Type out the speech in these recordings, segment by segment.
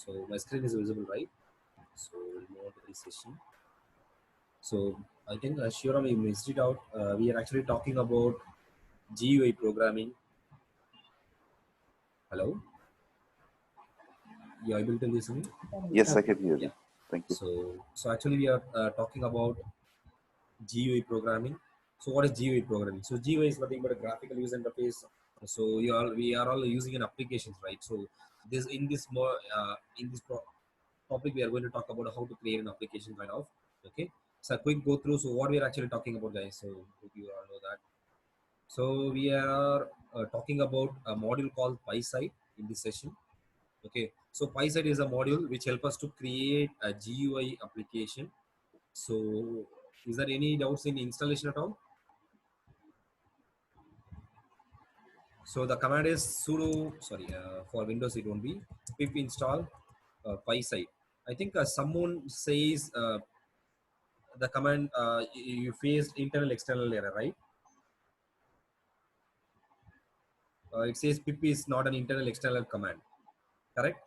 So my screen is visible, right? So we'll move on to this session. So I think Shiram, you missed it out. We are actually talking about GUI programming. Hello, you able to listen me? Yes, I can hear Yeah. you. Thank you. So actually we are talking about GUI programming. So what is GUI programming? So GUI is nothing but a graphical user interface. So we are all using an applications, right? So this in this more topic we are going to talk about how to create an application kind of. Okay. So a quick go through. So what we are actually talking about, guys. So hope you all know that. So we are talking about a module called PySite in this session. Okay. So PySite is a module which help us to create a GUI application. So is there any doubts in installation at all? So the command is sudo, sorry, for Windows it won't be, pip install PySite. I think someone says the command you faced internal external error, right? It says pip is not an internal external command, correct?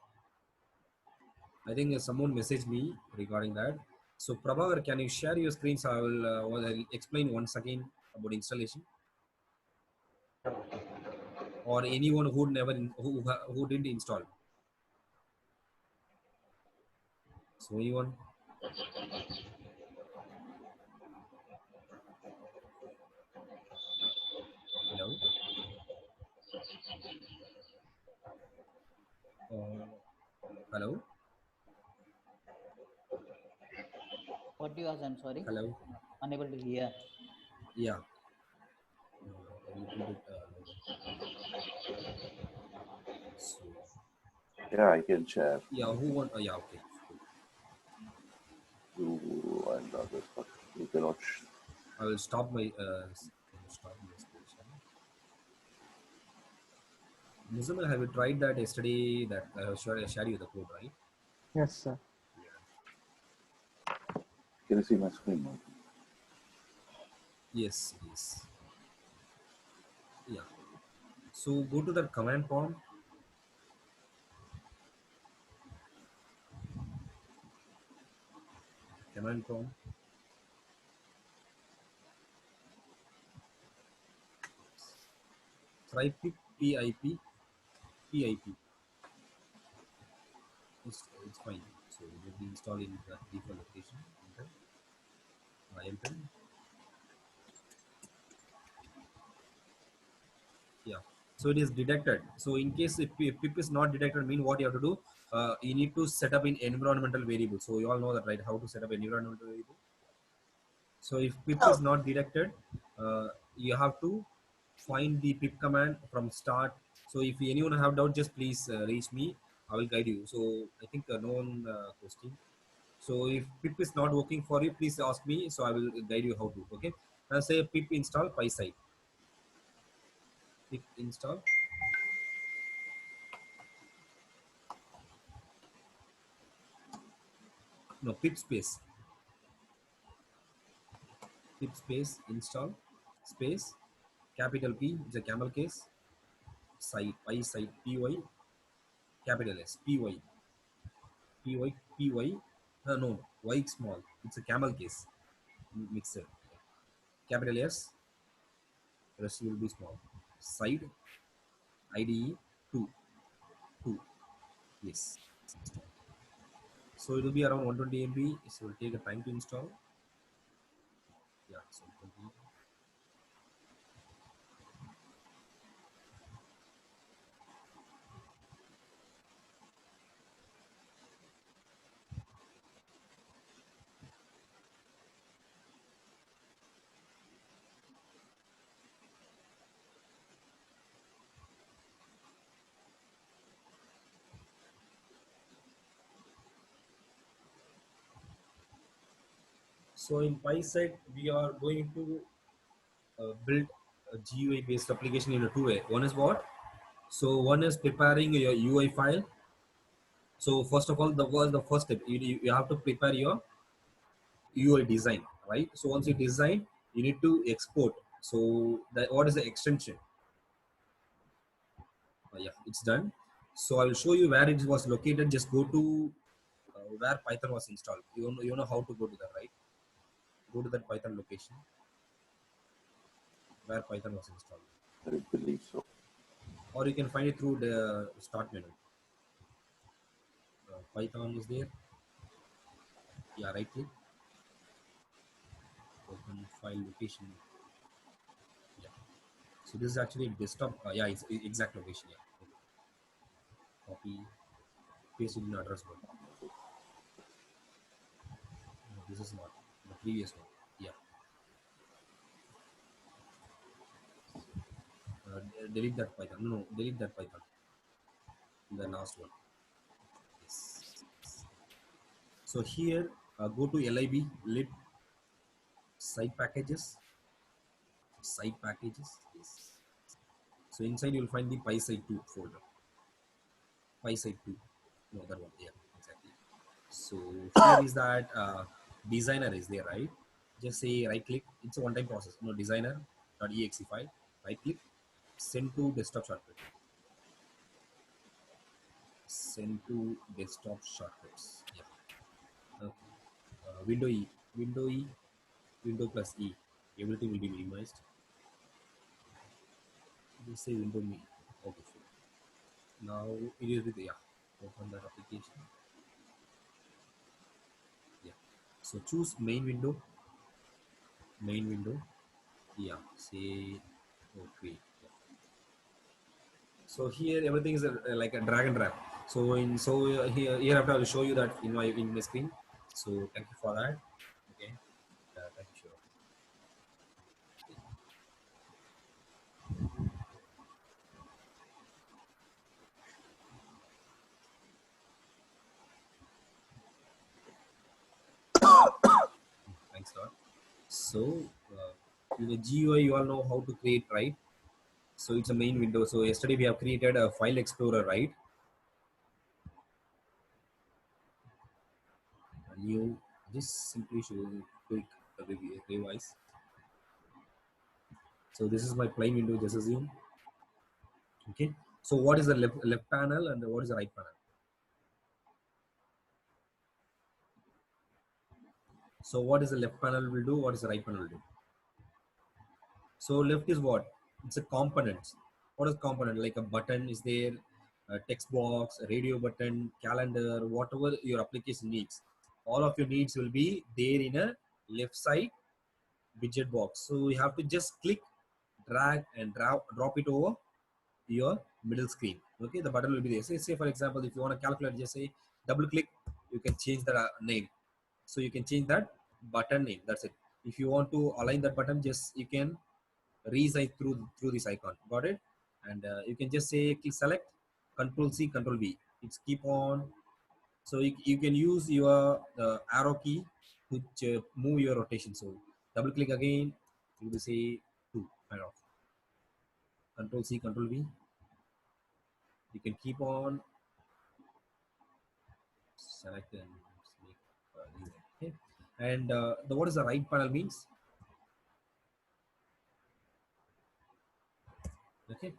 I think someone messaged me regarding that. So Prabhakar, can you share your screen? So I'll explain once again about installation, or anyone who never who didn't install. So anyone? Hello. Uh, Hello. What do you ask? I'm sorry. Hello. Unable to hear. Yeah. A little bit so Yeah, I can share. yeah, who want yeah, okay. You and others, but you cannot. I will stop my stop my screen share. Muzammil, have you tried that yesterday that I have shared you the code, right? Yes, sir. Can you see my screen? Yes, yes. Yeah. So go to that command prompt. Command prompt. Try pip pip. It's fine. So it will be installed in the default location. Enter. Enter. Yeah. So it is detected. So in case if pip is not detected, mean what you have to do, you need to set up in environmental variable. So you all know that, right? How to set up environmental variable. So if pip is not detected, you have to find the pip command from start. So if anyone have doubt, just please reach me. I will guide you. So I think no one question. So if pip is not working for you, please ask me. So I will guide you how to. Okay. Now say pip install PySite. Pip install. No, pip space. Pip space install space capital P, it's a camel case, site PySite py capital S py py no y small, it's a camel case mixer, capital S, rest will be small, side IDE 2 2, yes. So it will be around 120 MB, so it will take a time to install. Yeah, so complete. So in PySite we are going to build a GUI based application in a two way. One is what? So one is preparing your UI file. So first of all, the first step. You have to prepare your UI design, right? So once you design, you need to export. So that what is the extension? Yeah, it's done. So I will show you where it was located. Just go to where Python was installed. You know how to go to that, right? Go to that Python location where Python was installed, I believe so. or you can find it through the start menu. Python is there. Yeah, right click, open file location. Yeah. So this is actually desktop. Yeah, it's exact location. Yeah. Okay. Copy, paste it in address bar. No, this is not the previous one. Yeah. Delete that Python. No, delete that Python. The last one. Yes. So here, go to lib site packages. Site packages. Yes. So inside you'll find the PySite2 folder. PySite2. No, that one. Yeah, exactly. So here is that designer is there, right? Just say right click. It's a one-time process. No, designer.exe file. Right click. Send to desktop shortcut. Send to desktop shortcuts. Yeah. Okay. Window E. Window E. Window plus E. Everything will be minimized. Just say window me. Okay. Sure. Now it is with, yeah. Open that application. Yeah. So choose main window. Main window. Yeah. Say okay. Yeah. So here everything is like a drag and drop. So here after I will show you that in my screen. So thank you for that. Okay. Thank you. Sure. Thanks a lot. So in the GUI you all know how to create, right? So it's a main window. So yesterday we have created a file explorer, right? A new, just simply show quick revise. So this is my plain window, just assume. Okay. So what is the left panel and what is the right panel? So what is the left panel will do? What is the right panel will do? So left is what? It's a component. What is component? Like a button is there, a text box, a radio button, calendar, whatever your application needs. All of your needs will be there in a left side widget box. So you have to just click, drag and drop it over your middle screen. Okay, the button will be there. Say for example, if you want to calculate, just say double click, you can change the name. So you can change that button name. That's it. If you want to align that button, just you can resize through this icon. Got it? And you can just say click select, Control C, Control V. It's keep on. So you can use your arrow key to move your rotation. So double click again, you will say 2 kind of. Control C, Control V. You can keep on select and make okay. And the what is the right panel means? Okay,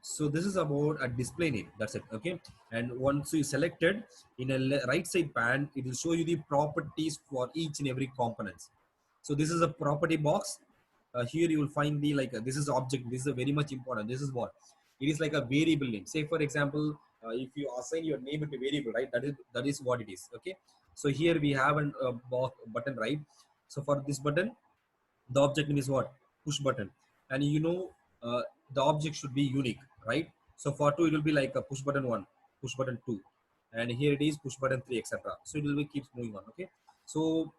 so this is about a display name. That's it. Okay, and once you selected in a right side pan, it will show you the properties for each and every components. So this is a property box. Here you will find the like this is object. This is a very much important. This is what it is, like a variable name. Say for example, if you assign your name into variable, right, that is what it is. Okay, so here we have an button, right? So for this button, the object name is what? Push button. And the object should be unique, right? So for 2 it will be like a push button 1, push button 2, and here it is push button 3, etc. So it will be keeps moving on. Okay, so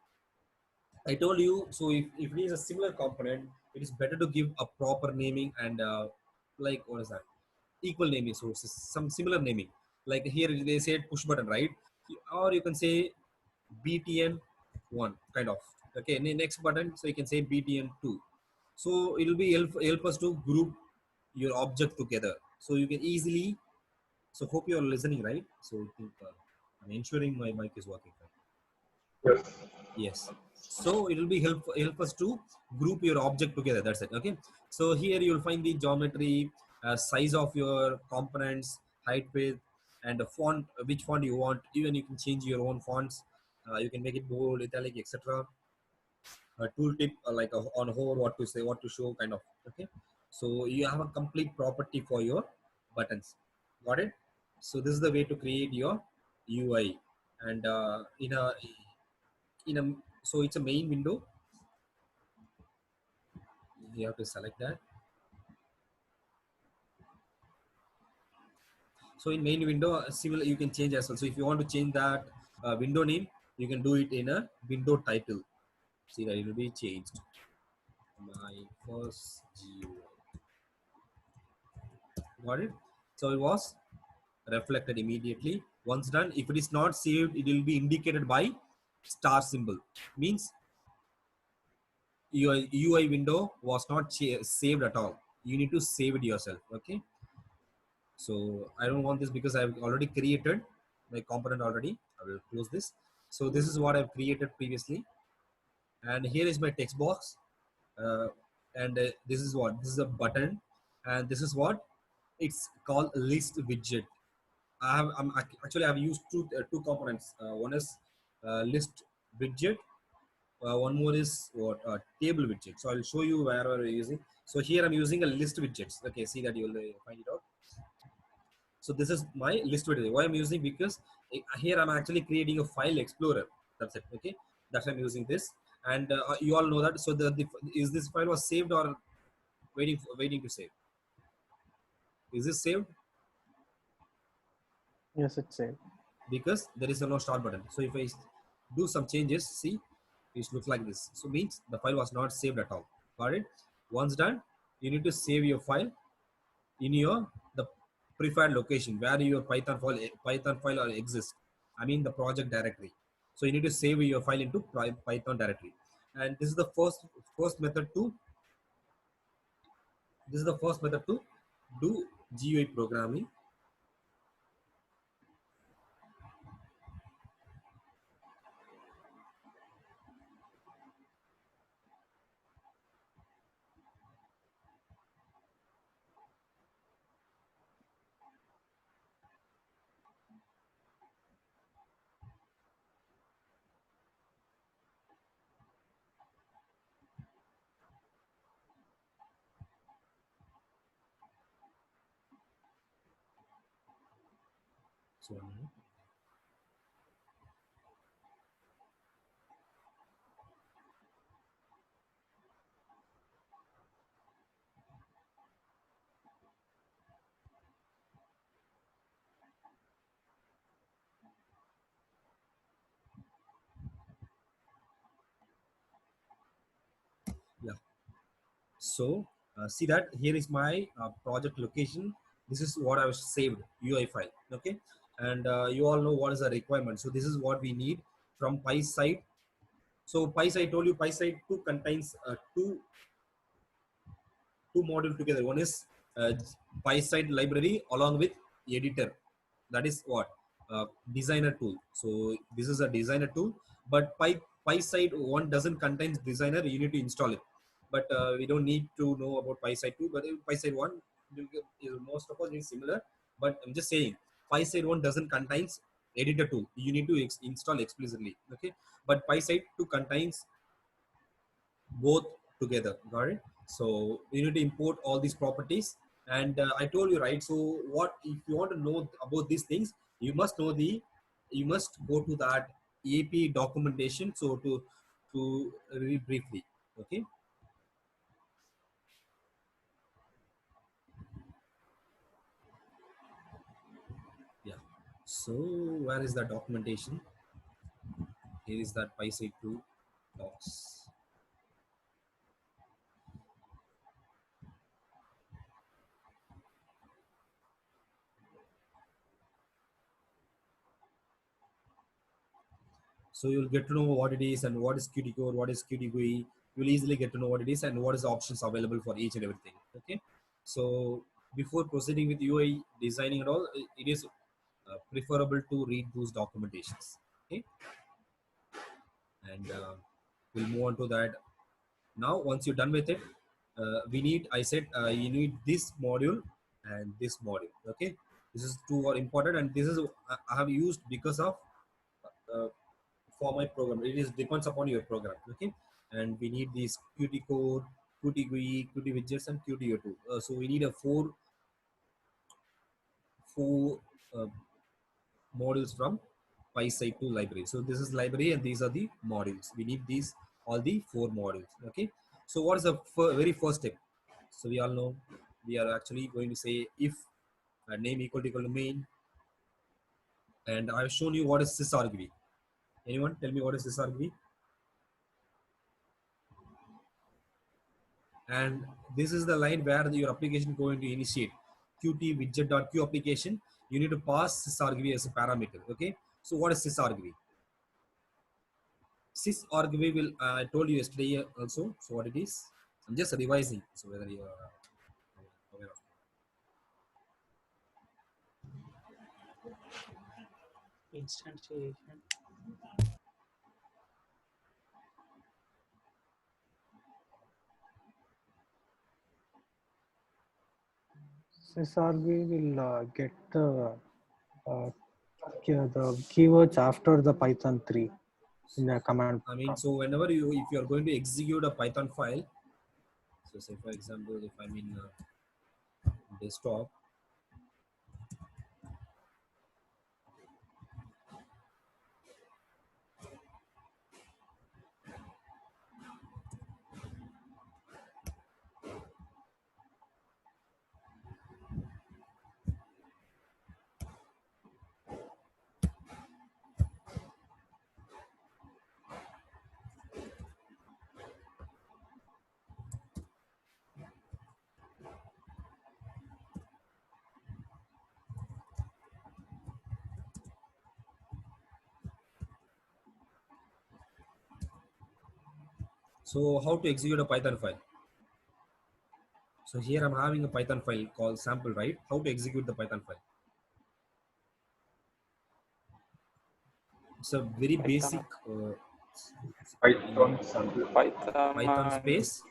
I told you, so if it is a similar component, it is better to give a proper naming and like what is that, equal naming. So some similar naming, like here they said push button, right? Or you can say btn 1 kind of. Okay, and the next button, so you can say btn 2. So it will be help us to group your object together, so you can easily. So hope you are listening, right? So I think I'm ensuring my mic is working fine. Yes. Yes. So it will be help us to group your object together. That's it. Okay. So here you will find the geometry, size of your components, height, width, and the font, which font you want. Even you can change your own fonts. You can make it bold, italic, etc. A tooltip like on hover, what to say, what to show, kind of. Okay, so you have a complete property for your buttons. Got it? So this is the way to create your UI, and in a so it's a main window. You have to select that. So in main window, similar you can change as well. So if you want to change that window name, you can do it in a window title. See that it will be changed. My first GUI. Got it? So it was reflected immediately. Once done, if it is not saved, it will be indicated by star symbol. Means your UI window was not saved at all. You need to save it yourself. Okay. So I don't want this because I've already created my component already. I will close this. So this is what I've created previously, and here is my text box, uh, and this is what, this is a button, and this is what it's called, list widget. Actually I've used two components. One is list widget. One more is what, table widget. So I'll show you where we're using. So here I'm using a list widgets. Okay, see that you'll find it out. So this is my list widget. Why I'm using, because here I'm actually creating a file explorer. That's it. Okay, that's why I'm using this. And you all know that. So is this file was saved or waiting to save? Is this saved? Yes, it's saved. Because there is a no start button. So if I do some changes, see, it looks like this. So means the file was not saved at all. Got it? Once done, you need to save your file in your the preferred location where your Python file exists. I mean the project directory. So you need to save your file into Python directory. And this is the first method to do GUI programming. So yeah. So see that here is my project location. This is what I was saved UI file. Okay, and you all know what is the requirement. So this is what we need from PySite. So PySite, I told you PySite 2 contains two modules together. One is uh, PySite library along with editor. That is what, designer tool. So this is a designer tool, but PySite 1 doesn't contain designer. You need to install it. But we don't need to know about PySite 2. But PySite 1, most of us is similar. But I'm just saying, PySite 1 doesn't contains editor tool. You need to install explicitly. Okay, but PySite 2 contains both together. Got it? So you need to import all these properties. And I told you, right? So what, if you want to know about these things, you must go to that API documentation. So to read briefly. Okay, yeah. So where is the documentation? Here is that PySite 2 docs. So you'll get to know what it is and what is Qt core, what is Qt GUI. You'll easily get to know what it is and what is the options available for each and everything. Okay. So before proceeding with UI designing and all, it is preferable to read those documentations. Okay. And we'll move on to that. Now, once you're done with it, we need, I said, you need this module and this module. Okay. This is two are important, and this is I have used because of uh, for my program. It is depends upon your program. Okay, and we need these Qt code, Qt GUI, Qt widgets, and Qt2. So we need a four uh, modules from PySite2 library. So this is library, and these are the modules. We need these all the four modules. Okay. So what is the very first step? So we all know we are actually going to say if name equal to main, and I've shown you what is sysargv. Anyone tell me what is sysargv? And this is the line where your application going to initiate qt widget.q application. You need to pass sysargv as a parameter. Okay. So what is sysargv? Sysargv will I told you yesterday also. So what it is? I'm just revising. So whether you are aware of. Instantiation. SRV will get uh, the keywords after the Python 3 in the command. I mean, so whenever you if you are going to execute a Python file, so say for example, if I'm in desktop, so how to execute a Python file? So here I'm having a Python file called sample, right? How to execute the Python file? It's a very basic Python sample. Python space.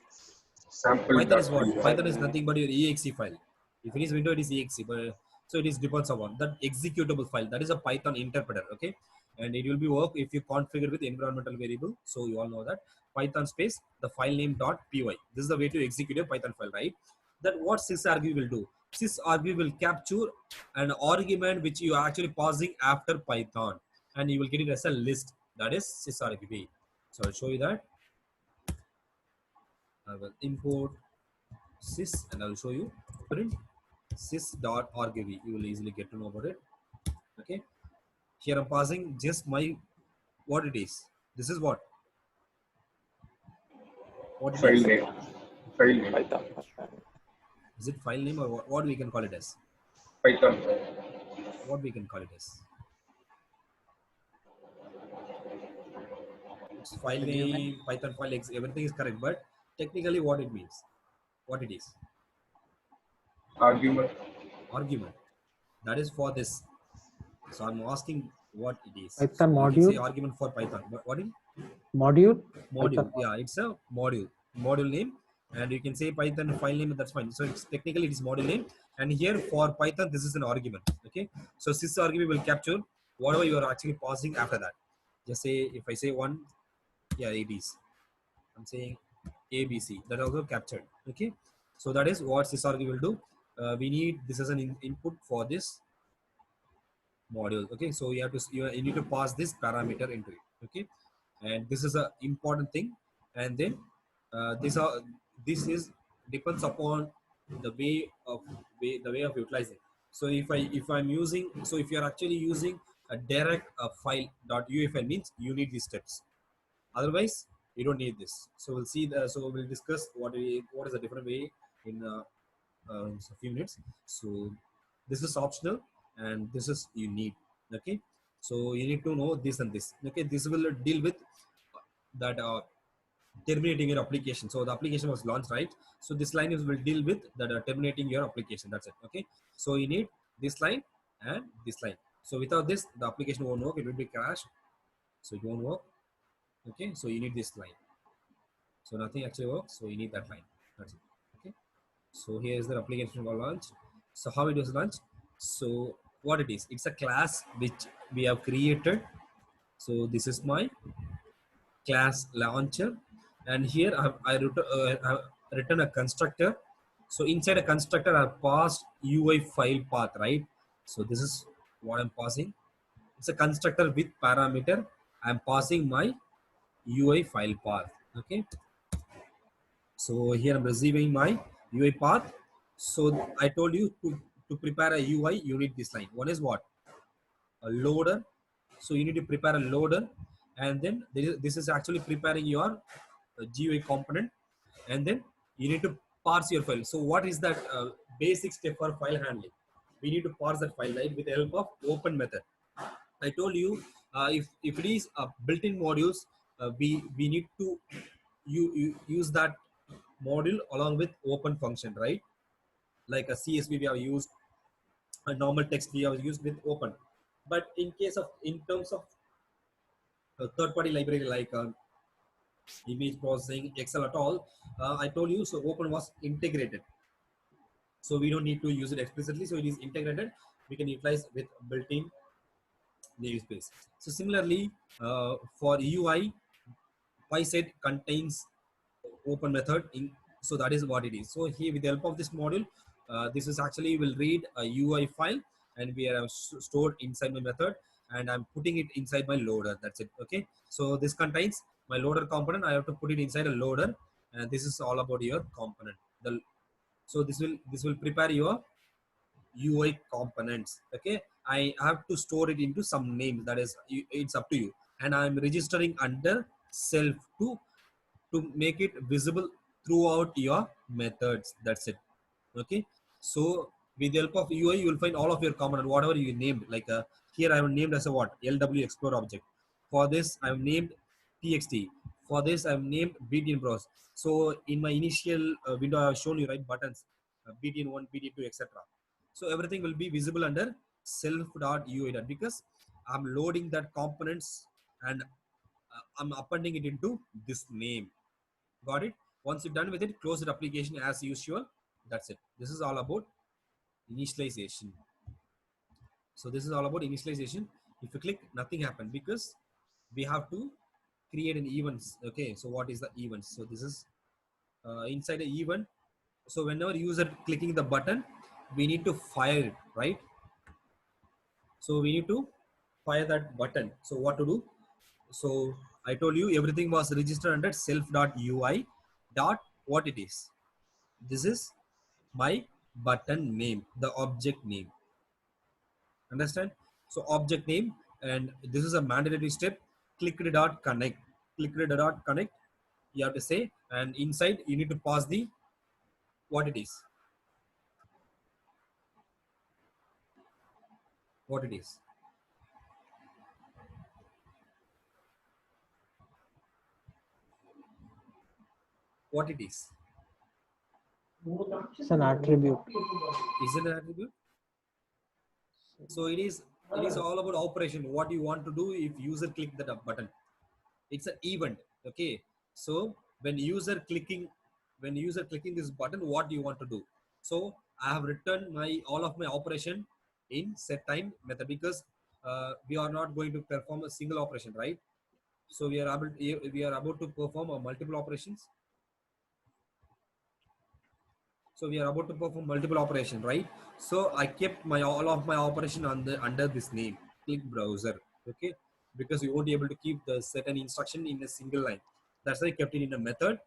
Sample. Python is what? Python is nothing but your exe file. If it is window, it is exe. But so it is depends upon that executable file. That is a Python interpreter. Okay, and it will be work if you configure with environmental variable. So you all know that Python space the file name dot py. This is the way to execute a Python file, right? That what sysargv will do? Sysargv will capture an argument which you are actually passing after Python, and you will get it as a list. That is sysargv. So I'll show you that. I will import sys and I'll show you print sys.argv. You will easily get to know about it. Okay. Here I'm passing just my what it is. This is what it File is. name. File name. Python. Is it file name or what we can call it as? Python. What we can call it as? It's file name, Python file, everything is correct, but technically what it means, what it is. Argument. Argument. That is for this. So I'm asking what it is. Python so module. You can say argument for Python. What is Module. module? Python. Yeah, it's a module name, and you can say Python file name. That's fine. So it's technically it is module name, and here for Python this is an argument. Okay. So sysargv will capture whatever you are actually passing after that. Just say if I say one, yeah, it is. I'm saying ABC. That also captured. Okay. So that is what sysargv will do. We need this as an input for this module. Okay, so you have to you need to pass this parameter into it. Okay, and this is a important thing. And then this is depends upon the way of utilizing. So if I'm using, so if you're actually using a direct file .ufl means you need these steps. Otherwise you don't need this. So we'll see so we'll discuss what is a different way in a few minutes. So this is optional and this is you need. Okay, so you need to know this and this. Okay, this will deal with that terminating your application. So the application was launched, right? So this line will deal with that terminating your application. That's it. Okay, so you need this line and this line. So without this the application won't work. It will be crashed, so it won't work. Okay, so you need this line. So nothing actually works, so you need that line. That's it. Okay, so here is the application got launched. So how it was launched? So what it is? It's a class which we have created. So this is my class launcher, and here I've written a constructor. So inside a constructor, I've passed UI file path, right? So this is what I'm passing. It's a constructor with parameter. I'm passing my UI file path. Okay. So here I'm receiving my UI path. So I told you to prepare a UI, you need this line. One is what? A loader. So you need to prepare a loader, and then this is actually preparing your GUI component, and then you need to parse your file. So what is that basic step for file handling? We need to parse that file, right, with the help of open method. I told you if it is built-in modules, we need to use that module along with open function, right? Like a CSV we have used, a normal text we have used with open. But in terms of a third-party library like image processing, Excel at all, I told you, so open was integrated. So we don't need to use it explicitly. So it is integrated. We can utilize with built-in namespace. So similarly, for UI, PySet contains open method in, so that is what it is. So here with the help of this module, this is actually will read a UI file, and we are stored inside my method, and I'm putting it inside my loader. That's it. Okay. So this contains my loader component. I have to put it inside a loader, and this is all about your component. So this will prepare your UI components. Okay. I have to store it into some names. That is, it's up to you. And I'm registering under self to make it visible throughout your methods. That's it. Okay. So with the help of UI, you will find all of your component, whatever you named. Like here I have named as a what? LW Explore object. For this I have named TXT. For this I have named BTN Browse. So in my initial window I have shown you, right, buttons, BTN1, BTN2, etc. So everything will be visible under self.ui, because I'm loading that components, and I'm appending it into this name. Got it? Once you're done with it, close the application as usual. That's it. This is all about initialization. So this is all about initialization. If you click, nothing happened because we have to create an events. Okay. So what is the events? So this is inside the event. So whenever user clicking the button, we need to fire it, right? So we need to fire that button. So what to do? So I told you everything was registered under self.ui dot what it is. This is my button name, the object name. Understand? So object name, and this is a mandatory step. Clicked dot connect. Clicked dot connect. You have to say, and inside you need to pass the what it is. What it is. What it is. It's an attribute. Is it an attribute? So it is all about operation. What you want to do if user click that button. It's an event. Okay. So when user clicking this button, what do you want to do? So I have written all of my operation in set time method, because we are not going to perform a single operation, right? So we are about to perform multiple operations. So we are about to perform multiple operation, right? So I kept all of my operation under this name, click browser. Okay, because you won't be able to keep the certain instruction in a single line. That's why I kept it in a method.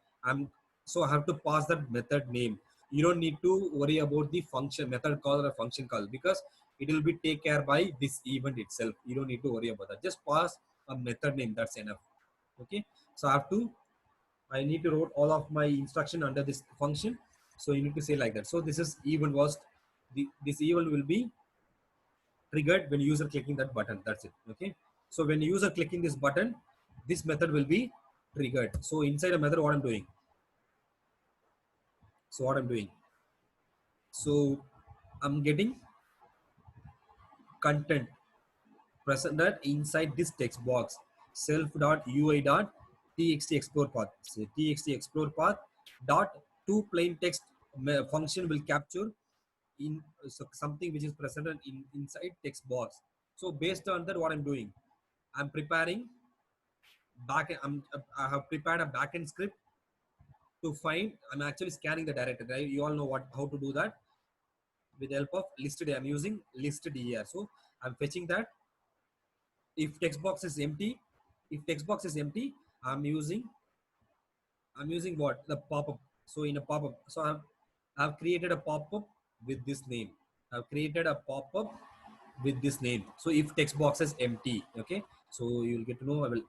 So I have to pass that method name. You don't need to worry about the function method call or function call, because it will be taken care by this event itself. You don't need to worry about that. Just pass a method name. That's enough. Okay. So I need to write all of my instruction under this function. So you need to say like that. So this is event this event will be triggered when user clicking that button. That's it. Okay. So when user clicking this button, this method will be triggered. So inside a method, what I'm doing. So I'm getting content presented inside this text box, self.ui.txt explore path. So txt explore path dot to plain text function will capture in so something which is present inside text box. So based on that, what I'm doing, I'm preparing I have prepared a backend script to find. I'm actually scanning the directory. Right? You all know how to do that with the help of listed. I'm using listed here. So I'm fetching that. If text box is empty, I'm using what, the pop-up. So in a pop-up, so I've created a pop-up with this name. I've created a pop-up with this name. So if text box is empty, okay, so you'll get to know. I will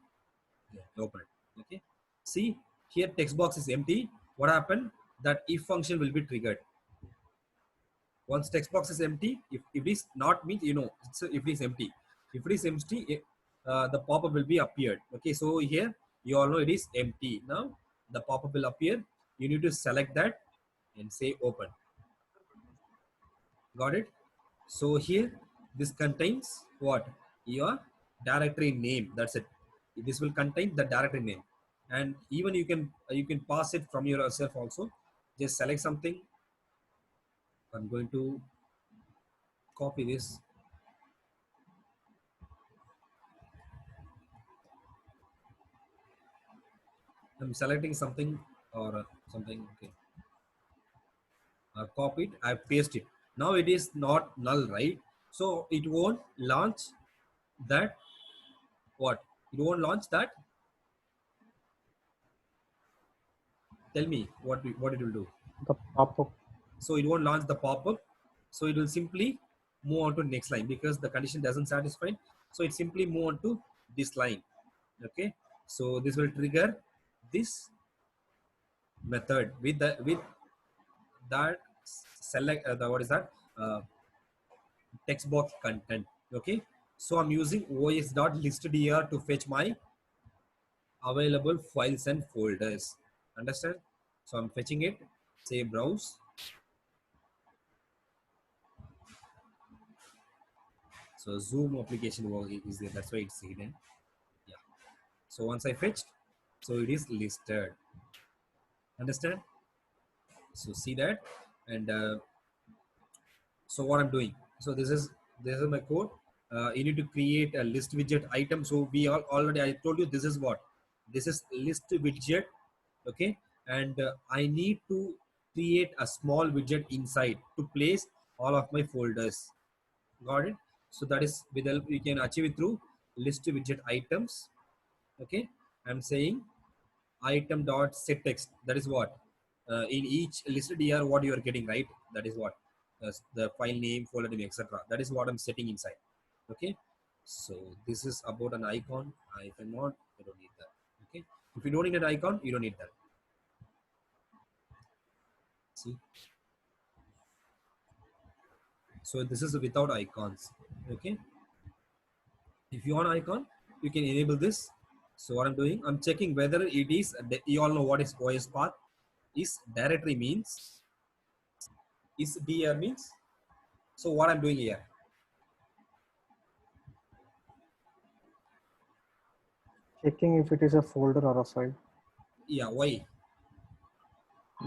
open it. Okay, see here text box is empty. What happened? That if function will be triggered. Once text box is empty, if it is not means, if it is empty. If it is empty, the pop-up will be appeared. Okay, so here you all know it is empty. Now the pop-up will appear. You need to select that and say open. Got it? So here this contains what? Your directory name. That's it. This will contain the directory name, and even you can pass it from yourself also. Just select something. I'm going to copy this. I'm selecting something or something. Okay. I've copied. I've pasted it. Now it is not null, right? So it won't launch that. What? It won't launch that. Tell me what it will do. The pop-up. So it won't launch the pop-up. So it will simply move on to next line because the condition doesn't satisfy. So it simply move on to this line. Okay. So this will trigger this method with that select what is that text box content. Okay. So I'm using os.listed here to fetch my available files and folders. Understand? So I'm fetching it. Say browse. So Zoom application is there. That's why it's hidden. Yeah. So once I fetched, so it is listed. Understand? So see that, and so what I'm doing. So this is my code. You need to create a list widget item. So we already, I told you this is what, this is list widget. Okay, and I need to create a small widget inside to place all of my folders. Got it? So that is with help you can achieve it through list widget items. Okay, I'm saying item dot set text. That is what in each listed here what you are getting, right? That is what the file name, folder name, etc. That is what I'm setting inside. Okay, so this is about an icon. I cannot. I don't need that. Okay, if you don't need an icon, you don't need that. See. So this is without icons. Okay. If you want icon, you can enable this. So what I'm doing, I'm checking whether it is. You all know what is OS path. Is directory means. Is dir means. So what I'm doing here. Checking if it is a folder or a file. Yeah. Why?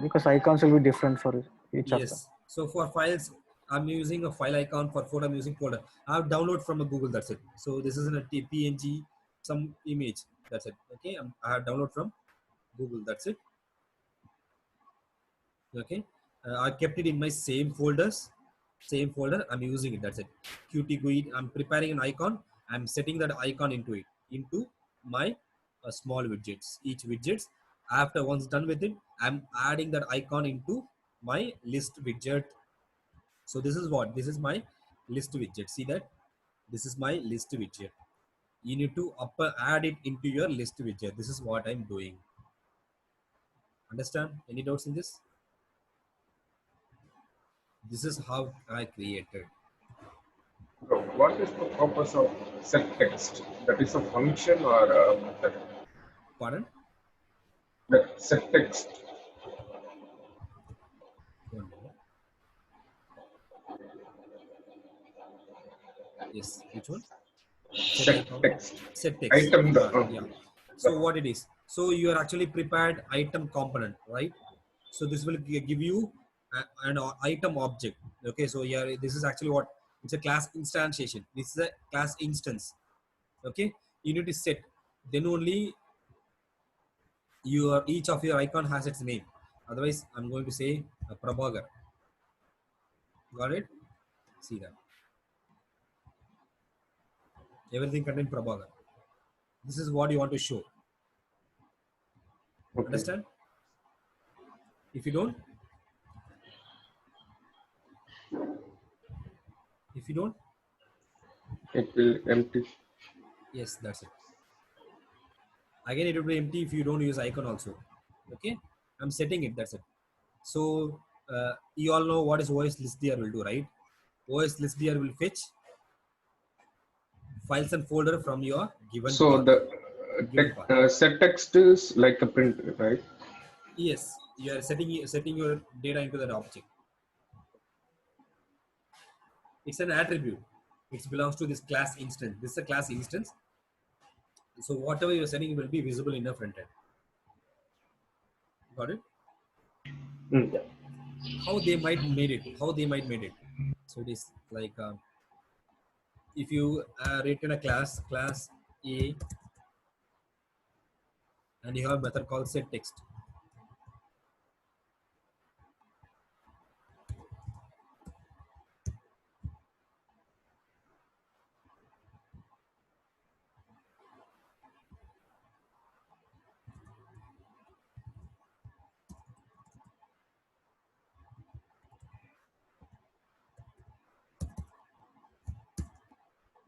Because icons will be different for each of them. Yes. So for files, I'm using a file icon. For folder, I'm using folder. I have download from a Google. That's it. So this is in a PNG, some image. That's it. Okay. I have download from Google. That's it. Okay. I kept it in my same folders. Same folder. I'm using it. That's it. Qt GUI. I'm preparing an icon. I'm setting that icon into it, into my small widgets. Each widgets. After once done with it, I'm adding that icon into my list widget. So this is what, this is my list widget. See that? This is my list widget. You need to add it into your list widget. This is what I'm doing. Understand? Any doubts in this? This is how I created. So what is the purpose of set text? That is a function or a method? Pardon? That set text. One minute. Yes, which one? Set text. Set text. Item. Yeah. So what it is? So you are actually prepared item component, right? So this will give you an item object. Okay, so here this is actually what it's a class instantiation. This is a class instance. Okay, you need to set, then only your each of your icon has its name. Otherwise, I'm going to say Prabhagar. Got it? See that everything contains Prabhagar. This is what you want to show. Okay. Understand? If you don't, It will empty. yes, that's it. Again, it will be empty if you don't use icon also. Okay, I'm setting it. That's it. So you all know what is OS list dir will do, right? OS list dir will fetch files and folder from your given So path. the Given path. set text is like a print, right? Yes, you are setting your data into that object. It's an attribute. It belongs to this class instance. This is a class instance. So whatever you're setting will be visible in the front end. Got it? Mm. How they might made it? So it is like if you written a class A, and you have a method called set text.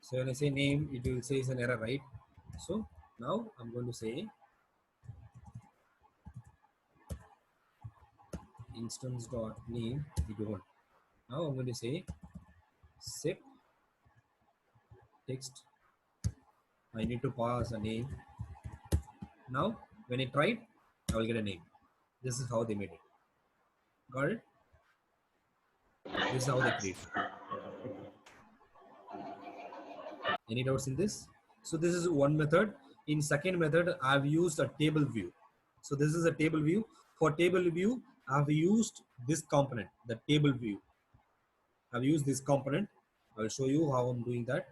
So when I say name, it will say it's an error, right? So now I'm going to say instance.name. We don't. Now I'm going to say set text. I need to pass a name. Now when I try it, I will get a name. This is how they made it. Got it? This is how they create. Any doubts in this? So this is one method. In second method, I've used a table view. So this is a table view. For table view, I've used this component, the table view. I've used this component. I'll show you how I'm doing that.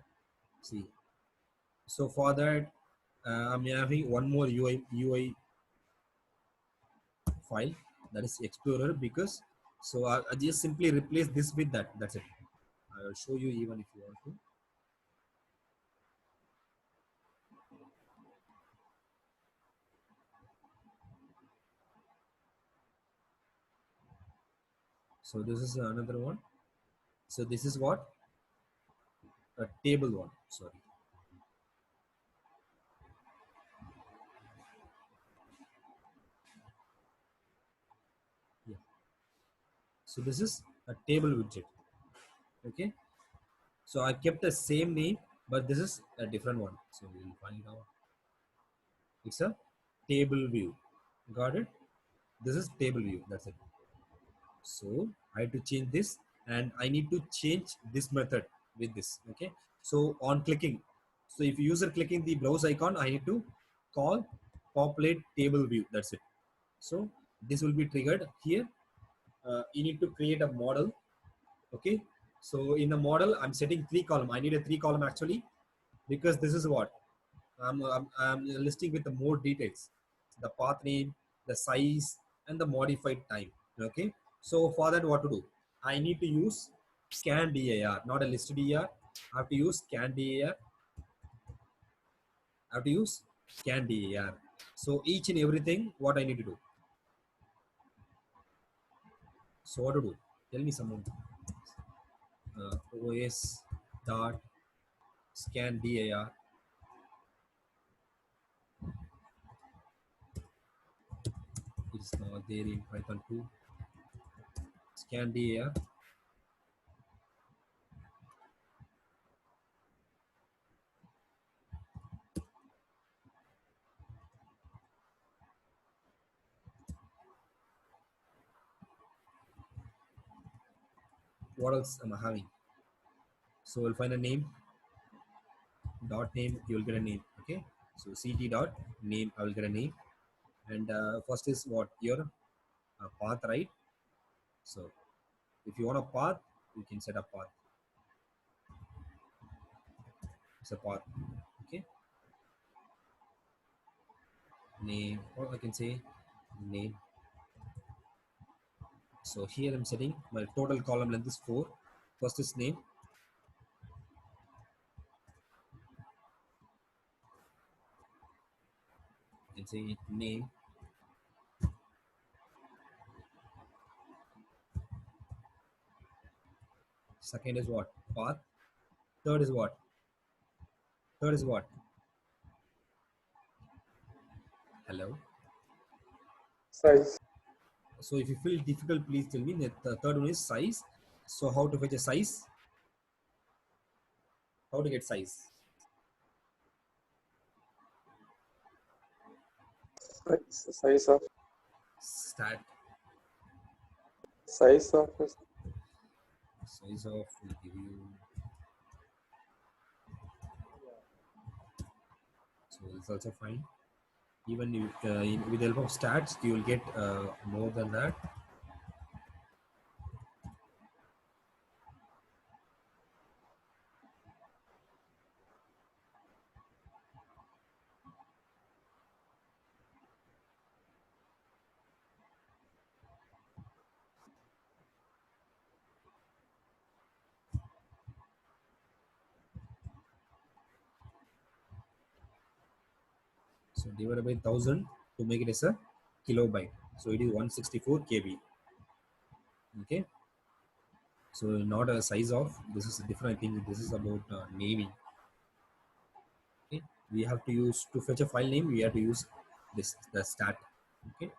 See. So for that, I'm having one more UI file, that is Explorer, because so I just simply replace this with that. That's it. I will show you even if you want to. So this is another one. So this is what? A table one. Sorry. Yeah. So this is a table widget. Okay. So I kept the same name, but this is a different one. So we'll find out. It's a table view. Got it? This is table view. That's it. So I have to change this, and I need to change this method with this. Okay. So on clicking, so if user clicking the browse icon, I need to call populate table view. That's it. So this will be triggered here. You need to create a model. Okay. So in the model, I'm setting 3 column. I need a 3 column actually, because this is what I'm listing with the more details, the path name, the size, and the modified time. Okay. So for that, what to do? I need to use scan dir, not a list dir. I have to use scan dir. I have to use scan dir. So each and everything, what I need to do. So what to do? Tell me someone. OS dot scan dir. It's not there in Python 2. Scan dir. What else am I having? So we'll find a name. Dot name, you will get a name. Okay. So ct dot name, I will get a name. And first is what? Your path, right? So If you want a path, you can set a path. It's a path. Okay. Name, or I can say name. So here I'm setting my total column length is 4. First is name. You can say name. Second is what? Path. Third is what? Third is what? Hello. Size. So if you feel difficult, please tell me. The third one is size. So how to fetch a size? How to get size? Size of Stat size of size of will give you. So it's also fine. Even if, with the help of stats, you will get more than that. So divided by 1000 to make it as a kilobyte. So it is 164 KB. Okay. So not a size of. This is different. I think this is about naming. Okay. We have to use to fetch a file name. We have to use this the stat. Okay.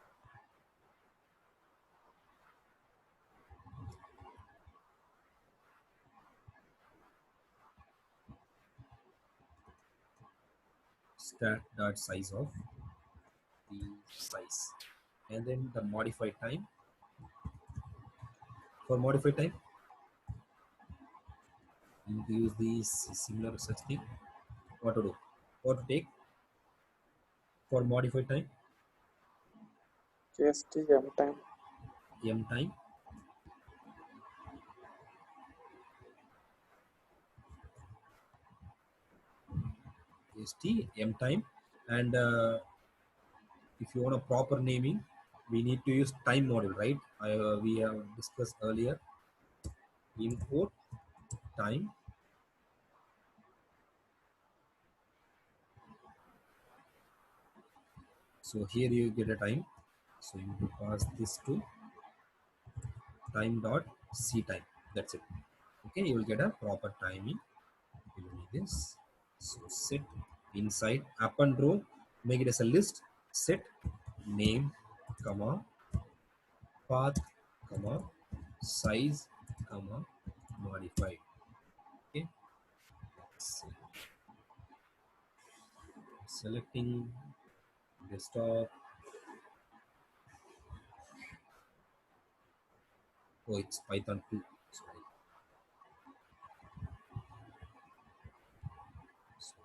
Stat dot size of the size, and then the modified time. For modified time, you need to use these similar such thing. What to do? What to take for modified time? KSTM time. M time. ST M time, and if you want a proper naming, we need to use time model, right? We have discussed earlier. Import time. So here you get a time. So you need to pass this to time dot c time. That's it. Okay, you will get a proper timing. You will need this. So set inside append row, make it as a list. Set name, comma, path, comma, size, comma, modified. Okay. So selecting desktop. Oh, it's Python 2. Sorry. So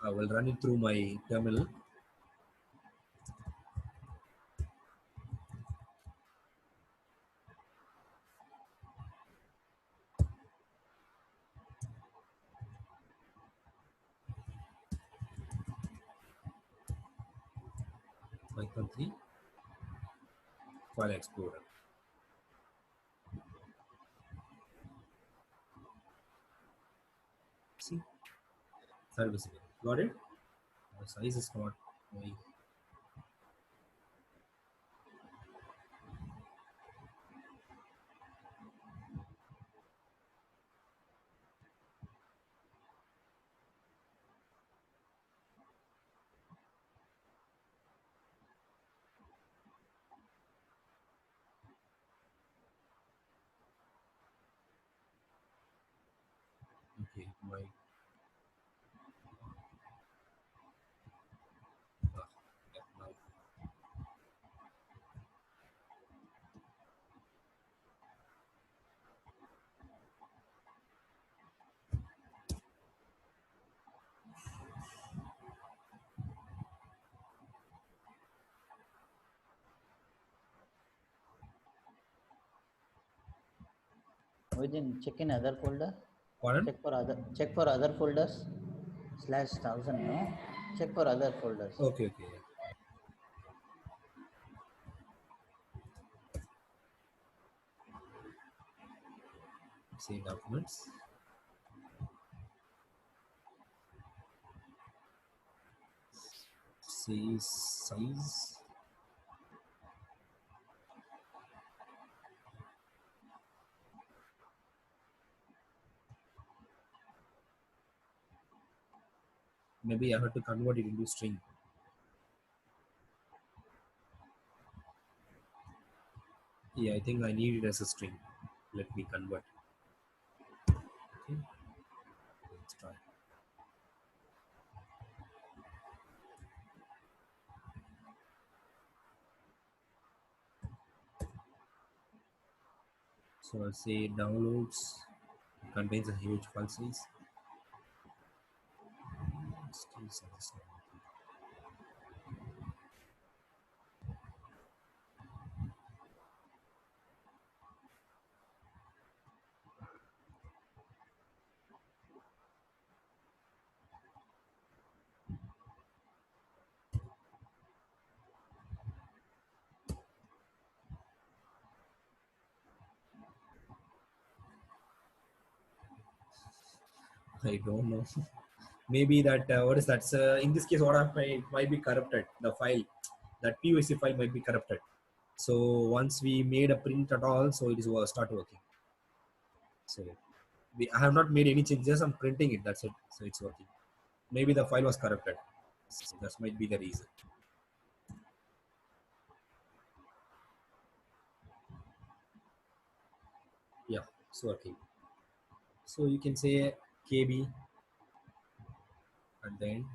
I will run it through my terminal. Python 3 File Explorer. See, third visible. Got it? The size is not going. Okay, my yeah, now. Within check in other folder. Pardon? Check for other folders. /1000 no. Check for other folders. Okay. See documents. See size. Maybe I have to convert it into string. Yeah, I think I need it as a string. Let me convert. Okay, let's try. So I'll say downloads contains a huge file size. Still size. I don't know. Maybe that what is that? In this case, what might be corrupted. The file, that POC file might be corrupted. So once we made a print at all, so it is start working. So I have not made any changes. I'm printing it. That's it. So it's working. Maybe the file was corrupted. So that might be the reason. Yeah, it's working. So you can say KB at the end.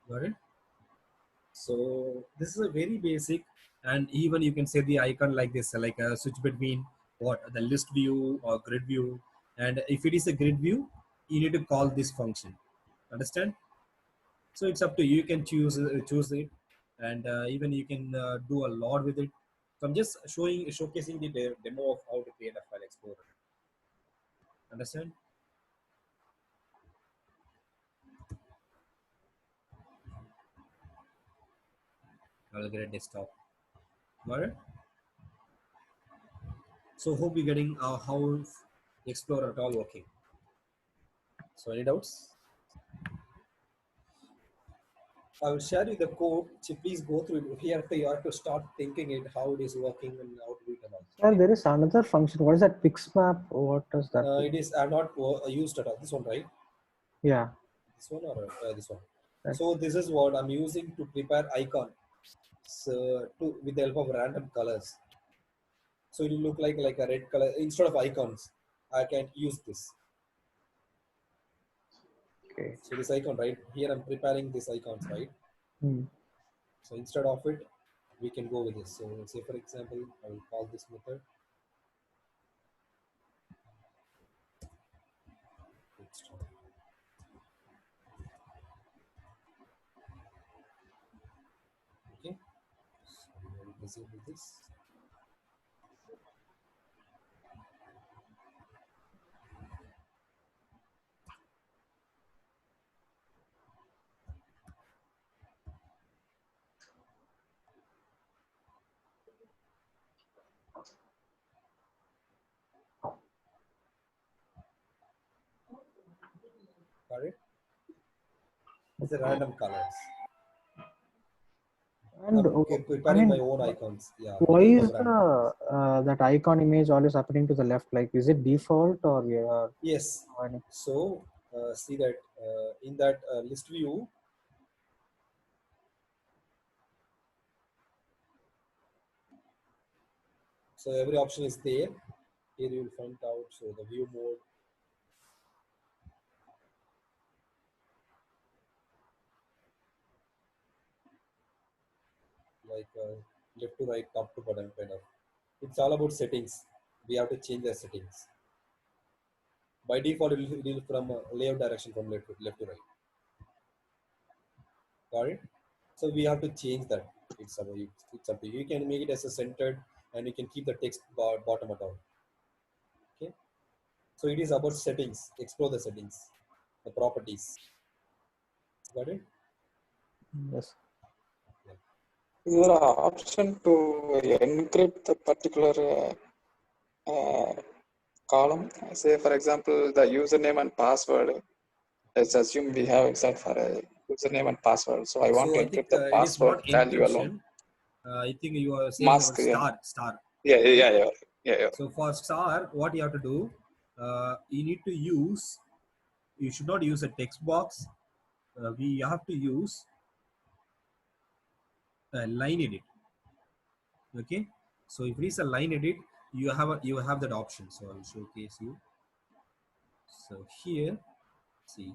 Got it? So this is a very basic, and even you can say the icon like this, like a switch between what the list view or grid view. And if it is a grid view, you need to call this function. Understand? So it's up to you. You can choose it, and even you can do a lot with it. So I'm just showcasing the demo of how to create a file explorer. Understand? I'll get a desktop. Got it? So hope you're getting how Explorer at all working. So any doubts? I will share you the code. So please go through it. Here you have to start thinking it, how it is working and how to do it and all. Sir, there is another function. What is that Pixmap? What does that do? It is I have not used at all. This one, right? Yeah. This one or this one. Right. So this is what I'm using to prepare icon. So with the help of random colors. So it will look like a red color instead of icons. I can use this. Okay. So this icon, right? Here I'm preparing these icons, right? So instead of it, we can go with this. So say for example, I will call this method. Okay. So I will disable this. Got it? It's a random colors. And I'm preparing my own icons. Yeah, why with the is program. that icon image always happening to the left? Like, is it default or yeah? Yes. So see that in that list view, so every option is there. Here you will find out. So the view mode, like left to right, top to bottom, kind of. It's all about settings. We have to change the settings. By default, it will from layout direction from left to right. Got it? So we have to change that. It's up, it's up to you. You can make it as a centered, and you can keep the text bottom or down. Okay. So it is about settings. Explore the settings, the properties. Got it? Yes. Is there an option to encrypt the particular column? Say, for example, the username and password. Let's assume we have it set for a username and password. So I want So to I think encrypt the it is password not value alone. encryption. I think you are saying Mask, about yeah. star. Yeah. So for star, what you have to do, you need to use. You should not use a text box. We have to use a line edit. Okay. So if it is a line edit, you have that option. So I will showcase you. So here, see.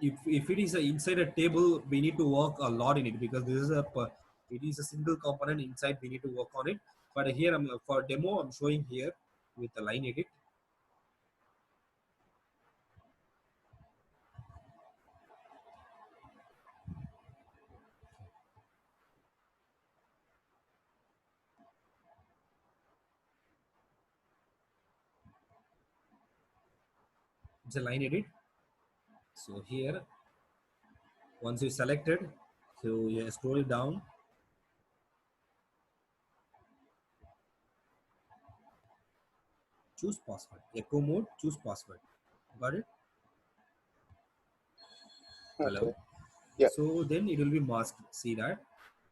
If it is inside a table, we need to work a lot in it because this is it is a single component inside. We need to work on it. But here I'm for demo. I'm showing here with the line edit. It's a line edit. So here, once you selected, so you scroll it down. Choose password. Echo mode. Choose password. Got it? Hello. Okay. Yeah. So then it will be masked. See that?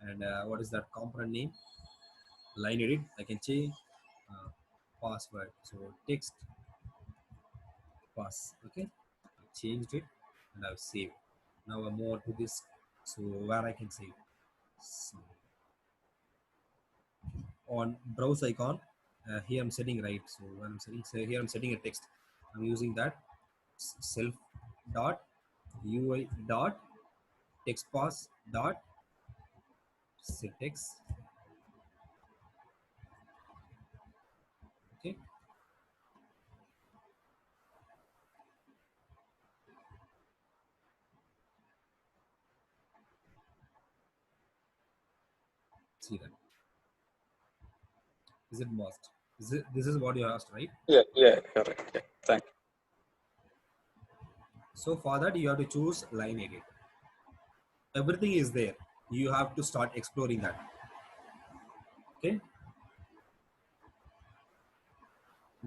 And what is that component name? Line edit. I can change password. So text pass. Okay. I changed it and I've saved. Now I'm more to this. So where I can save. So on browse icon. Here I'm setting right. So when I'm setting, so here I'm setting a text. I'm using that self dot ui dot text pass dot set text. Okay. See that. Is it must? This is what you asked, right? Yeah, correct. Yeah, thank you. So for that you have to choose line edit. Everything is there. You have to start exploring that. Okay.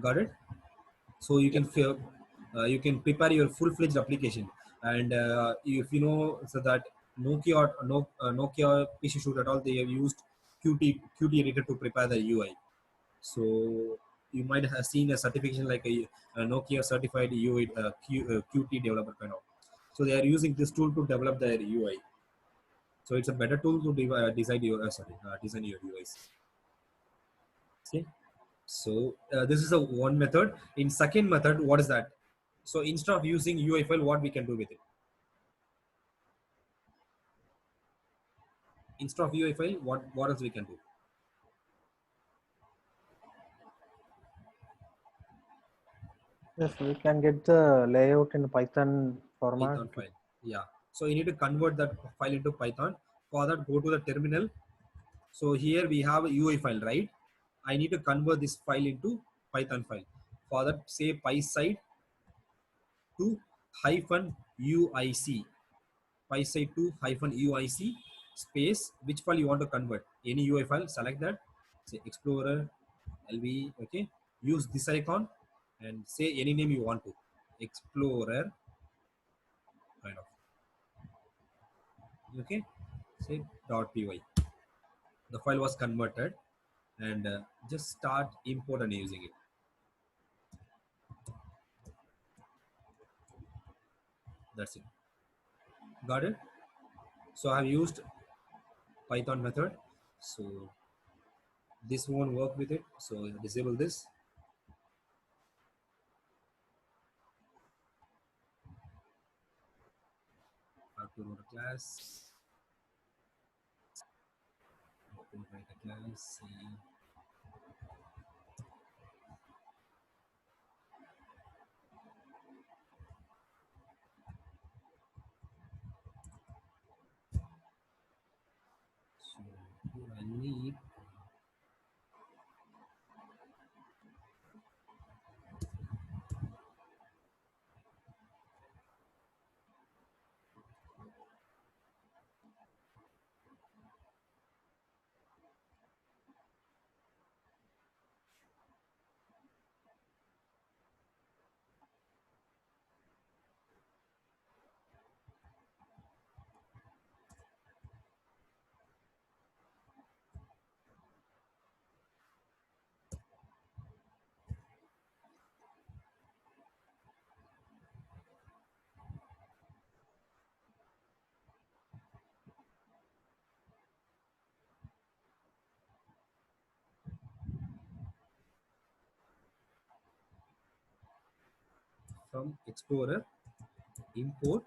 Got it? So you can you can prepare your full-fledged application. And if you know, so that Nokia or Nokia PC Shoot at all, they have used Qt editor to prepare the UI. So you might have seen a certification like a Nokia certified UI Qt developer kind of. So they are using this tool to develop their UI. So it's a better tool to design your design your UIs. See. So this is a one method. In second method, what is that? So instead of using UI file, what we can do with it? Instead of UI file, what else we can do? Yes, we can get the layout in Python format. Python file. Yeah. So you need to convert that file into Python. For that, go to the terminal. So here we have a UI file, right? I need to convert this file into Python file. For that, say PySide to -UIC. PySide to -UIC space. Which file you want to convert? Any UI file. Select that. Say Explorer, LV. Okay. Use this icon and say any name you want to. Explorer. Kind of. Okay, say .py. The file was converted, and just start import and using it. That's it. Got it? So I have used Python method. So this won't work with it. So disable this. Have to write a class. Have to write a class. So here I need from Explorer import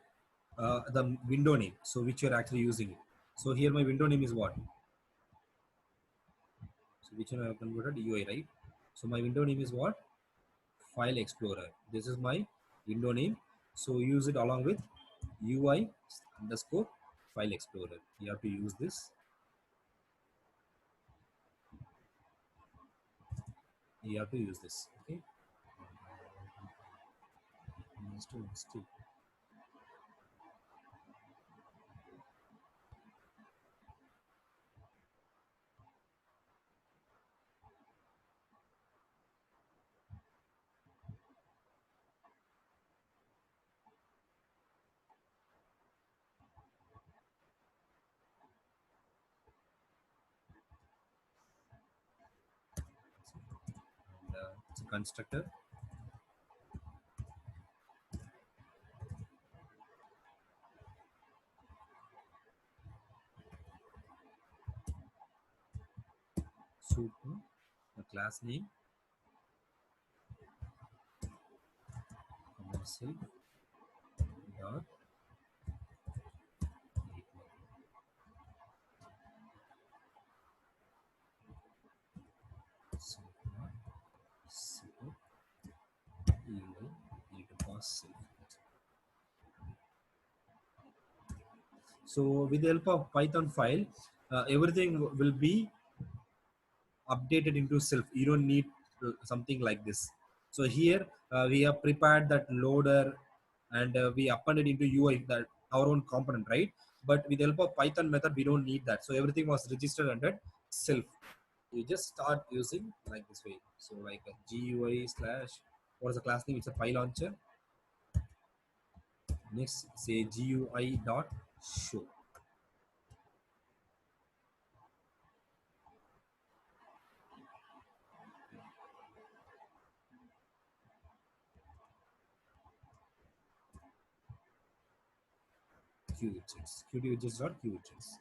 the window name. So which you're actually using it. So here my window name is what? So which one I have converted UI, right? So my window name is what? File Explorer. This is my window name. So use it along with UI underscore File Explorer. You have to use this. You have to use this. Okay. Mistake. And, it's a constructor. Super. The class name. Commercial dot super super UI self. So with the help of Python file, everything will be updated into self. You don't need something like this. So here we have prepared that loader, and we appended into UI that our own component, right? But with the help of Python method, we don't need that. So everything was registered under self. You just start using like this way. So like a GUI slash, what is the class name? It's a file launcher. Next, say GUI dot show. QWidgets. QWidgets dot QWidgets.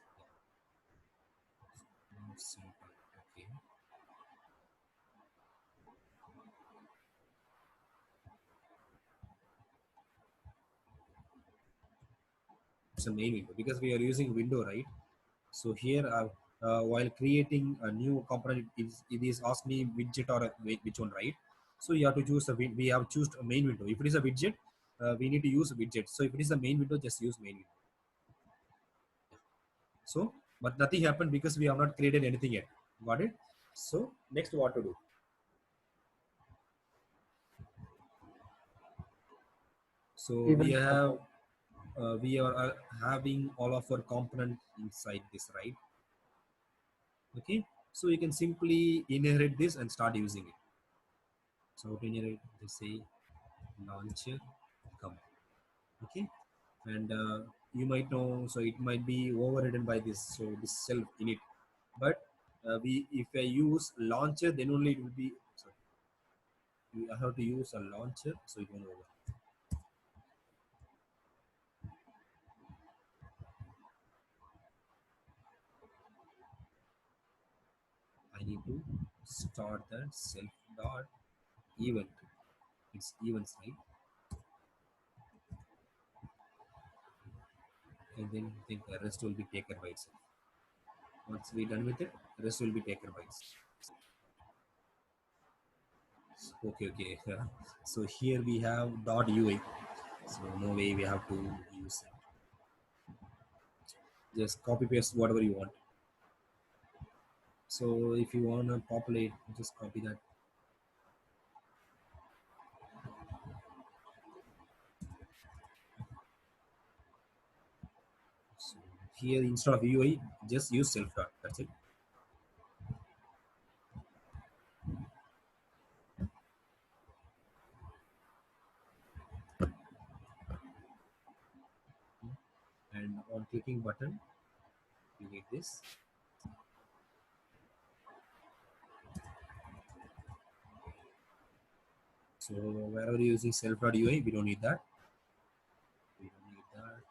Okay. It's a main window because we are using window, right? So here while creating a new component, it is ask me widget or which one, right? So you have to choose we have choose a main window. If it is a widget, we need to use a widget. So if it is a main window, just use main window. So but nothing happened because we have not created anything yet. Got it? So next, what to do? So we have we are having all of our component inside this, right? Okay, so you can simply inherit this and start using it. So to inherit, they say launcher come. Okay, and you might know, so it might be overridden by this, so this self init. But we if I use launcher, then only it will be, sorry, I have to use a launcher, so it won't over. I need to start that self dot event. It's events, right? And then I think the rest will be taken by itself. Once we done with it, the rest will be taken by itself. Okay, okay. So here we have dot UI. So no way we have to use it. Just copy paste whatever you want. So if you want to populate, just copy that. So here instead of UI, just use self dot. That's it. And on clicking button, you need this. So wherever you're using self dot UI, we don't need that. We don't need that.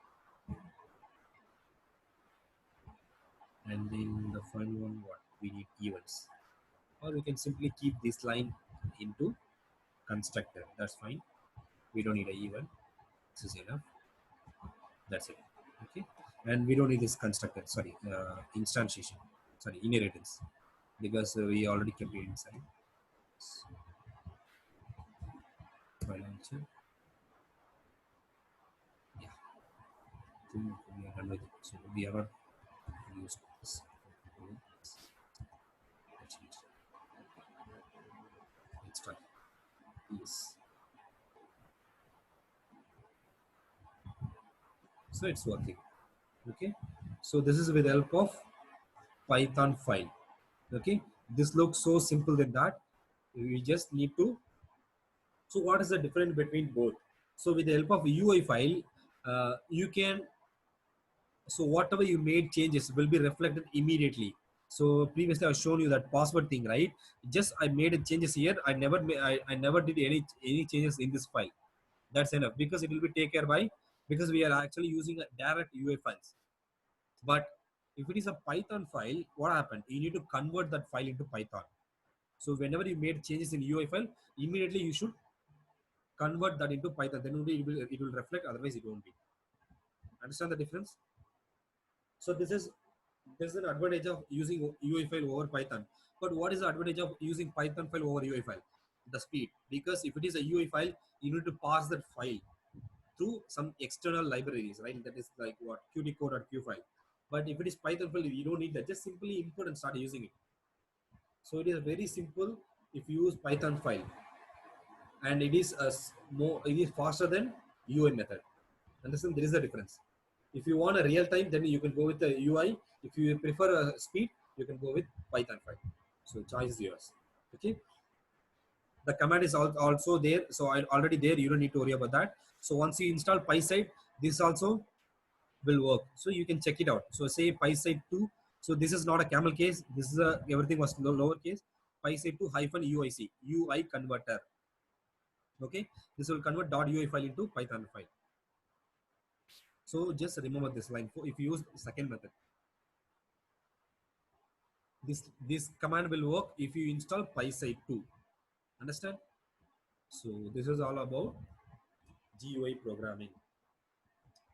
And then the final one, what we need events, or we can simply keep this line into constructor. That's fine. We don't need an event. This is enough. That's it. Okay. And we don't need this constructor. Sorry, instantiation. Sorry, inheritance, because we already kept it inside. So, financial. Yeah. I think we are done with it. So we have not used this. Let's try. Yes. So it's working. Okay. So this is with the help of Python file. Okay. This looks so simple than that. We just need to. So what is the difference between both? So with the help of UI file, you can, so whatever you made changes will be reflected immediately. So previously I've shown you that password thing, right? Just I made changes here. I never did any changes in this file. That's enough, because it will be taken care by, because we are actually using a direct UI files. But if it is a Python file, what happened? You need to convert that file into Python. So whenever you made changes in UI file, immediately you should convert that into Python. Then only it will reflect. Otherwise, it won't be. Understand the difference? So this is an advantage of using UI file over Python. But what is the advantage of using Python file over UI file? The speed. Because if it is a UI file, you need to pass that file through some external libraries, right? That is like what, Qt code or Q file. But if it is Python file, you don't need that. Just simply import and start using it. So it is very simple if you use Python file, and it is it is faster than UI method. Understand? There is a difference. If you want a real time, then you can go with the UI. If you prefer a speed, you can go with Python file. So choice is yours. Okay. The command is also there, so already there. You don't need to worry about that. So once you install PySide, this also will work. So you can check it out. So say PySide 2. So this is not a camel case. This is a, everything was lower case. PySide 2 hyphen UIC UI converter. Okay, this will convert .ui file into Python file. So just remember this line. If you use second method, this command will work if you install PySide 2. Understand? So this is all about GUI programming.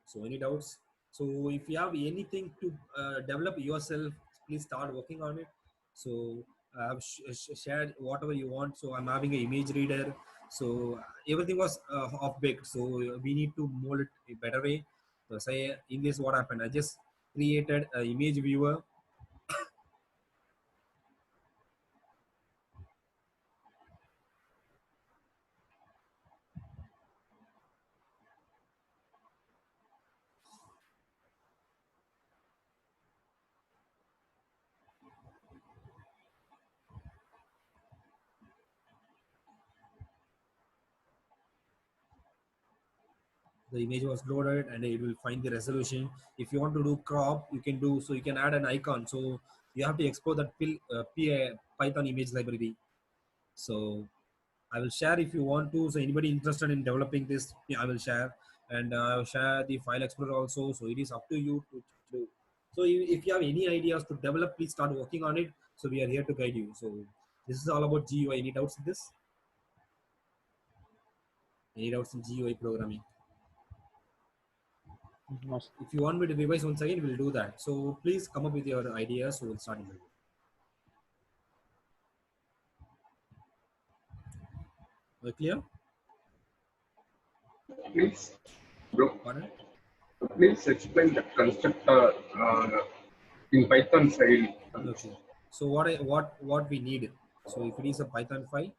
So any doubts? So if you have anything to develop yourself, please start working on it. So I have shared whatever you want. So I'm having an image reader. So everything was off baked. So we need to mold it a better way. So say in this, what happened? I just created an image viewer. the image was loaded and it will find the resolution. If you want to do crop, you can do, so you can add an icon. So you have to export that Python image library. So I will share if you want to. So anybody interested in developing this, I will share, and I will share the file explorer also. So it is up to you to do. So if you have any ideas to develop, please start working on it. So we are here to guide you. So this is all about GUI. Any doubts in this? Any doubts in GUI programming? No, sir. If you want me to revise once again, we'll do that. So please come up with your ideas. So we'll start in the video. Clear? Please, bro, Pardon? please explain the constructor in Python file. Okay. So what we need? So if it is a Python file,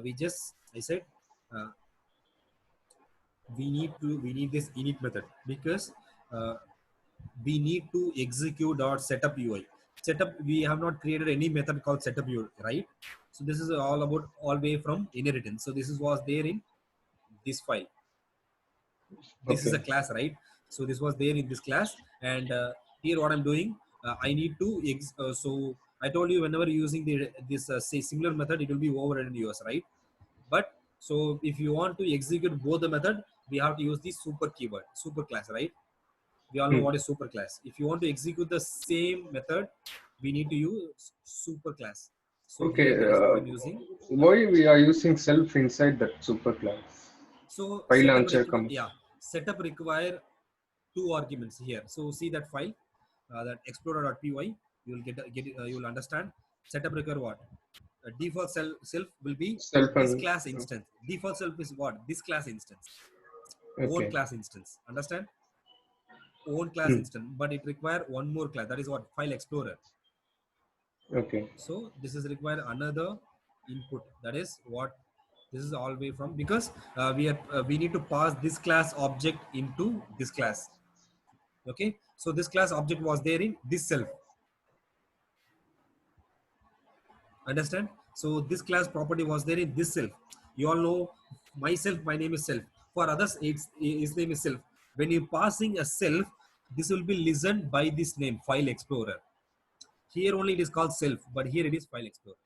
we just, I said, we need this init method, because we need to execute our setup UI. Setup, we have not created any method called setup UI, right? So this is all about all way from inheritance. So this is was there in this file. This is a Okay. class, right? So this was there in this class, and here what I'm doing, I need to so I told you, whenever you're using this say similar method, it will be overridden yours, right? But so if you want to execute both the method, we have to use the super keyword, super class, right? We all know what is super class. If you want to execute the same method, we need to use super class. So Okay. here that is what I'm using. Why we are using self inside that super class? So File setup launcher comes. yeah, setup require 2 arguments here. So see that file, that explorer.py. You will get you will understand. Setup require what? Default self will be Self this and class instance. Default self is what? This class instance. Own okay. class instance. Understand? Own class instance, but it require one more class. That is what? File explorer. Okay. So this is require another input. That is what this is all way from, because we need to pass this class object into this class. Okay, so this class object was there in this self. Understand? So this class property was there in this self. You all know myself, my name is self. For others, it's his name is self. When you passing a self, this will be listened by this name, file explorer. Here only it is called self, but here it is file explorer.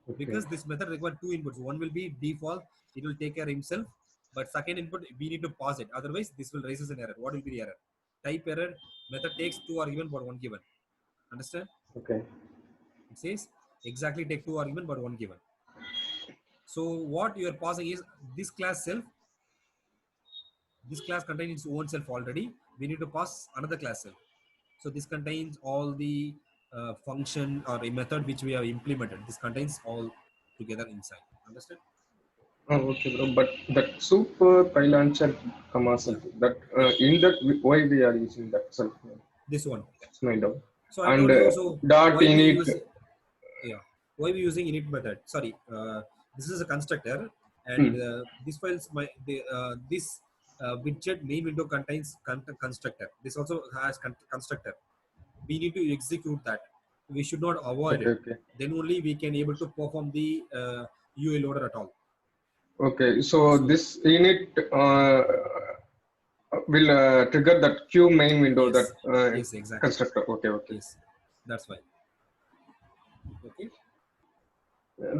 Okay. Because this method requires 2 inputs. One will be default, it will take care himself, but second input we need to pass it. Otherwise, this will raises an error. What will be the error? Type error. Method takes 2 argument but 1 given. Understand? Okay. It says exactly take 2 argument but 1 given. So what you are passing is this class self. This class contains its own self already. We need to pass another class self. So this contains all the function or a method which we have implemented. This contains all together inside. Understand? Oh, okay, bro. But that super file launcher comma self, that in that why we are using that self name? This one. That's my doubt. So I And told you. So dot why we init. use, yeah, why we using init method? Sorry, this is a constructor, and this files this widget main window contains constructor. This also has constructor. We need to execute that. We should not avoid Okay, it. okay. Then only we can able to perform the UI loader at all. Okay, so this init will trigger that queue main window, Yes. that Yes, exactly. constructor. Okay, okay. Yes, that's why. Okay.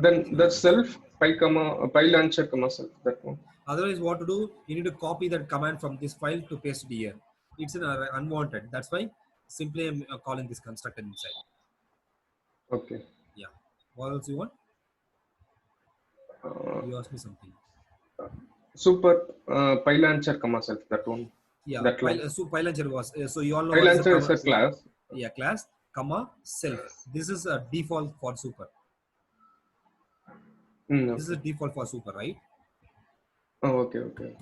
Then that self file launcher comma self, that one. Otherwise, what to do? You need to copy that command from this file to paste it here. It's an unwanted. That's why simply I'm calling this constructor inside. Okay. Yeah. What else you want? Uh, You asked me something. super file launcher comma self, that one. Yeah. That line. So file launcher was so you all know File what launcher is a comma, class. yeah, class comma self. This is a default for super. This is a Okay. default for super, right? Oh, okay, okay.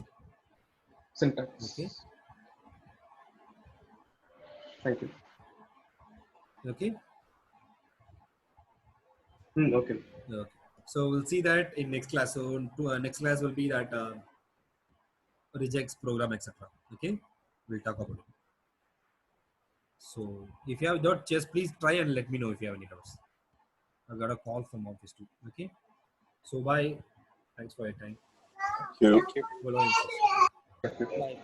Syntax. Okay. Thank you. Okay. Okay. Okay. So we'll see that in next class. So next class will be that regex program, etc. Okay, we'll talk about it. So if you have doubts, just please try and let me know if you have any doubts. I've got a call from office too. Okay. So bye. Thanks for your time. Thank you. Thank you. Follow instructions. Bye.